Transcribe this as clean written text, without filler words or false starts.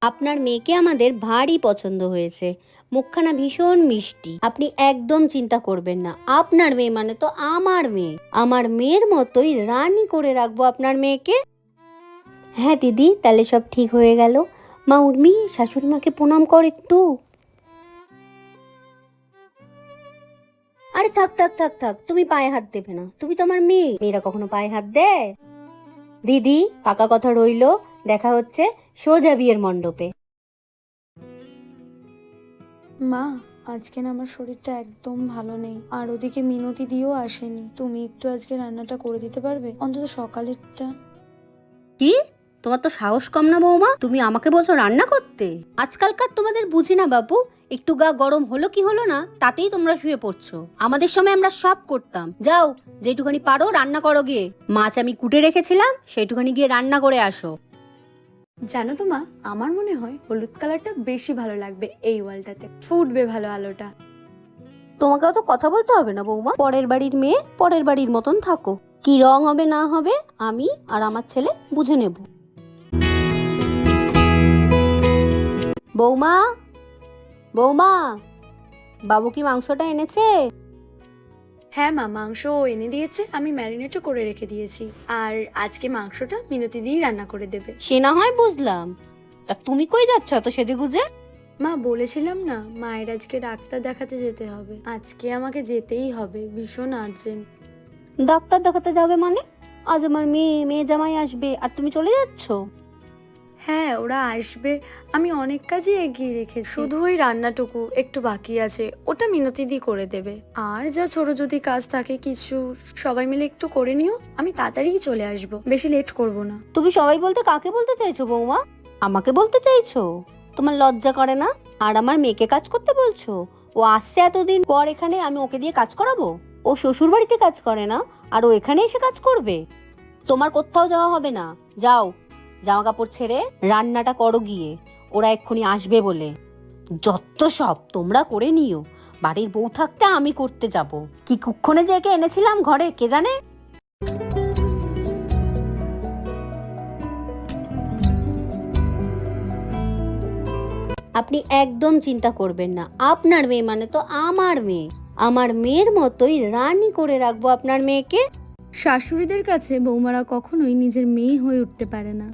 আপনার মেয়েকে আমাদের ভারী পছন্দ হয়েছে। মুখখানা ভীষণ মিষ্টি। আপনি একদম চিন্তা করবেন না। আপনার মেয়ে মানে তো আমার মেয়ে। আমার মেয়ের মতোই রানী করে রাখবো আপনার মেয়েকে। হ্যাঁ দিদি, তাহলে সব ঠিক হয়ে গেল। মা উর্মি, শাশুড়ি মাকে প্রণাম কর একটু। আরে থাক থাক থাক থাক, তুমি পায়ে হাত দেবে না। তুমি তো আমার মেয়ে, মেয়েরা কখনো পায়ে হাত দেয়? দিদি, পাকা কথা রইলো, দেখা হচ্ছে সোজা বিয়ের মণ্ডপে। মা, আজকে না আমার শরীরটা একদম ভালো নেই, আর ওদিকে মিনতি দিয়েও আসেনি। তুমি একটু আজকে রান্নাটা করে দিতে পারবে, অন্তত সকালেরটা? কি? তোমার তো সাহস কম না বৌমা, তুমি আমাকে বলছো রান্না করতে? আজকালকার তোমাদের বুঝি না বাবু, একটু গা গরম হলো কি হলো না তাতেই তোমরা শুয়ে পড়ছো। আমাদের সময় আমরা সব করতাম। যাও, যেটুখানি পারো রান্না করো গিয়ে। মাছ আমি কুটে রেখেছিলাম, সেইটুখানি গিয়ে রান্না করে আসো। জানো তো মা, আমার মনে হয় হলুদ কালারটা বেশি ভালো লাগবে এই ওয়ালটাতে, ফুটবে ভালো আলোটা। তোমাকে অত কথা বলতে হবে না বৌমা, পরের বাড়ির মেয়ে পরের বাড়ির মতন থাকো। কি রং হবে না হবে আমি আর আমার ছেলে বুঝে নেব। বৌমা, বৌমা, বাবু কি মাংসটা এনেছে? হ্যাঁ মা, মাংস ও এনে দিয়েছে, আমি ম্যারিনেটও করে রেখে দিয়েছি। আর আজকে মাংসটা মিনতি দিয়েই রান্না করে দেবে। সে না হয় বুঝলাম, তা তুমি কই যাচ্ছ এত সেজে গুজে? মা, বলেছিলাম না মায়ের আজকে ডাক্তার দেখাতে যেতে হবে, আজকে আমাকে যেতেই হবে, ভীষণ আর্জেন্ট। ডাক্তার দেখাতে যাবে মানে? আজ আমার মেয়ে জামাই আসবে আর তুমি চলে যাচ্ছ? হ্যাঁ, ওরা আসবে। আমি অনেক কাজই এগিয়ে রেখেছি, শুধু ওই রান্নাটুকু একটু বাকি আছে, ওটা মিনতি দি করে দেবে। আর যা ছোট যদি কাজ থাকে কিছু, সবাই মিলে একটু করে নিও, আমি তাড়াতাড়ি চলে আসবো, বেশি লেট করব না। তুমি সবাই বলতে কাকে বলতে চাইছো বৌমা? আমাকে বলতে চাইছো? তোমার লজ্জা করে না? আর আমার মেয়েকে কাজ করতে বলছো? ও আসছে এতদিন পর এখানে, আমি ওকে দিয়ে কাজ করাবো? ও শ্বশুর বাড়িতে কাজ করে না আর ও এখানে এসে কাজ করবে? তোমার কোথাও যাওয়া হবে না। যাও, জামা কাপড় ছেড়ে রান্নাটা করো গিয়ে। ওরা এক্ষুনি আসবে বলে। যত সব তোমরা করে নিও, বাড়ির বউ থাকতে আমি করতে যাব। কি কুক্ষণে যে একে এনেছিলাম ঘরে কে জানে। আপনি একদম চিন্তা করবেন না। আপনার মেয়ে মানে তো আমার মেয়ে। আমার মেয়ের মতোই রানী করে রাখবো আপনার মেয়েকে। শাশুড়িদের কাছে বৌমারা কখনোই নিজের মেয়ে হয়ে উঠতে পারে না।